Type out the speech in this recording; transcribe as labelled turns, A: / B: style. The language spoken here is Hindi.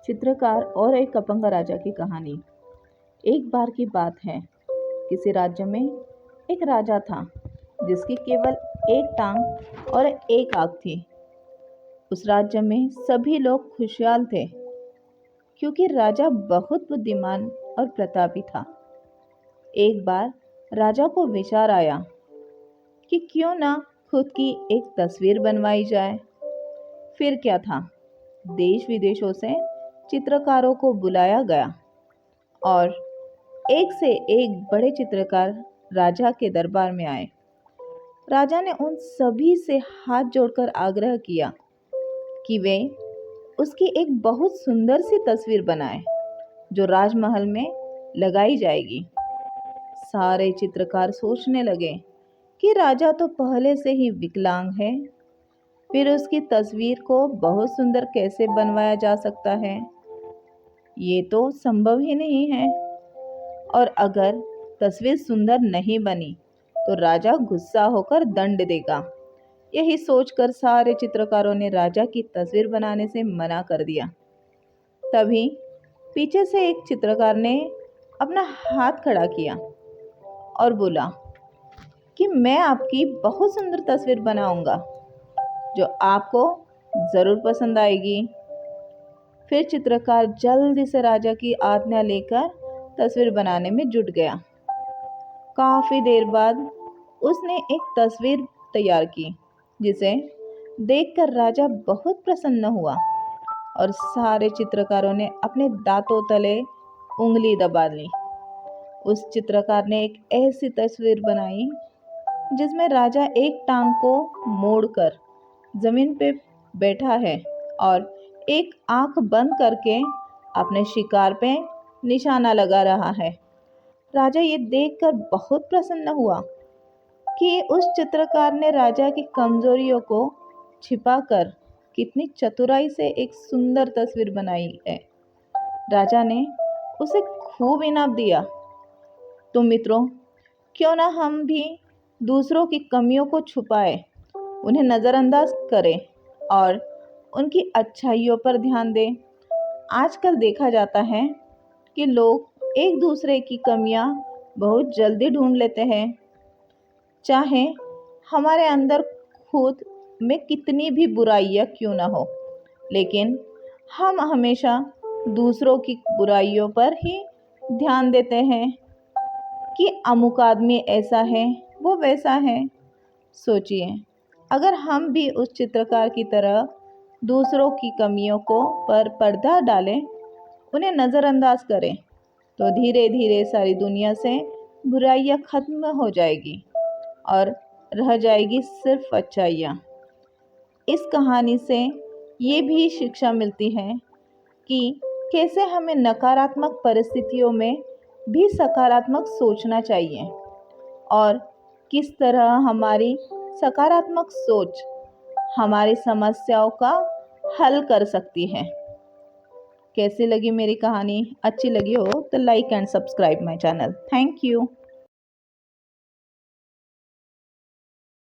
A: चित्रकार और एक अपंग राजा की कहानी। एक बार की बात है, किसी राज्य में एक राजा था जिसकी केवल एक टांग और एक आंख थी। उस राज्य में सभी लोग खुशहाल थे क्योंकि राजा बहुत बुद्धिमान और प्रतापी था। एक बार राजा को विचार आया कि क्यों ना खुद की एक तस्वीर बनवाई जाए। फिर क्या था, देश विदेशों से चित्रकारों को बुलाया गया और एक से एक बड़े चित्रकार राजा के दरबार में आए। राजा ने उन सभी से हाथ जोड़कर आग्रह किया कि वे उसकी एक बहुत सुंदर सी तस्वीर बनाए जो राजमहल में लगाई जाएगी। सारे चित्रकार सोचने लगे कि राजा तो पहले से ही विकलांग है, फिर उसकी तस्वीर को बहुत सुंदर कैसे बनवाया जा सकता है। ये तो संभव ही नहीं है। और अगर तस्वीर सुंदर नहीं बनी तो राजा गुस्सा होकर दंड देगा। यही सोचकर सारे चित्रकारों ने राजा की तस्वीर बनाने से मना कर दिया। तभी पीछे से एक चित्रकार ने अपना हाथ खड़ा किया और बोला कि मैं आपकी बहुत सुंदर तस्वीर बनाऊंगा जो आपको ज़रूर पसंद आएगी। फिर चित्रकार जल्दी से राजा की आज्ञा लेकर तस्वीर बनाने में जुट गया। काफ़ी देर बाद उसने एक तस्वीर तैयार की जिसे देखकर राजा बहुत प्रसन्न हुआ और सारे चित्रकारों ने अपने दांतों तले उंगली दबा ली। उस चित्रकार ने एक ऐसी तस्वीर बनाई जिसमें राजा एक टांग को मोड़कर जमीन पे बैठा है और एक आंख बंद करके अपने शिकार पे निशाना लगा रहा है। राजा ये देखकर बहुत प्रसन्न हुआ कि उस चित्रकार ने राजा की कमजोरियों को छिपाकर कितनी चतुराई से एक सुंदर तस्वीर बनाई है। राजा ने उसे खूब इनाम दिया। तो मित्रों, क्यों ना हम भी दूसरों की कमियों को छुपाएं, उन्हें नज़रअंदाज करें और उनकी अच्छाइयों पर ध्यान दें। आजकल देखा जाता है कि लोग एक दूसरे की कमियां बहुत जल्दी ढूंढ लेते हैं, चाहे हमारे अंदर खुद में कितनी भी बुराइयां क्यों ना हो, लेकिन हम हमेशा दूसरों की बुराइयों पर ही ध्यान देते हैं कि अमुक आदमी ऐसा है, वो वैसा है। सोचिए, अगर हम भी उस चित्रकार की तरह दूसरों की कमियों को पर पर्दा डालें, उन्हें नज़रअंदाज करें, तो धीरे धीरे सारी दुनिया से बुराइयां खत्म हो जाएगी और रह जाएगी सिर्फ अच्छाइयाँ। इस कहानी से ये भी शिक्षा मिलती है कि कैसे हमें नकारात्मक परिस्थितियों में भी सकारात्मक सोचना चाहिए और किस तरह हमारी सकारात्मक सोच हमारी समस्याओं का हल कर सकती है। कैसी लगी मेरी कहानी? अच्छी लगी हो तो like and subscribe my channel. Thank you.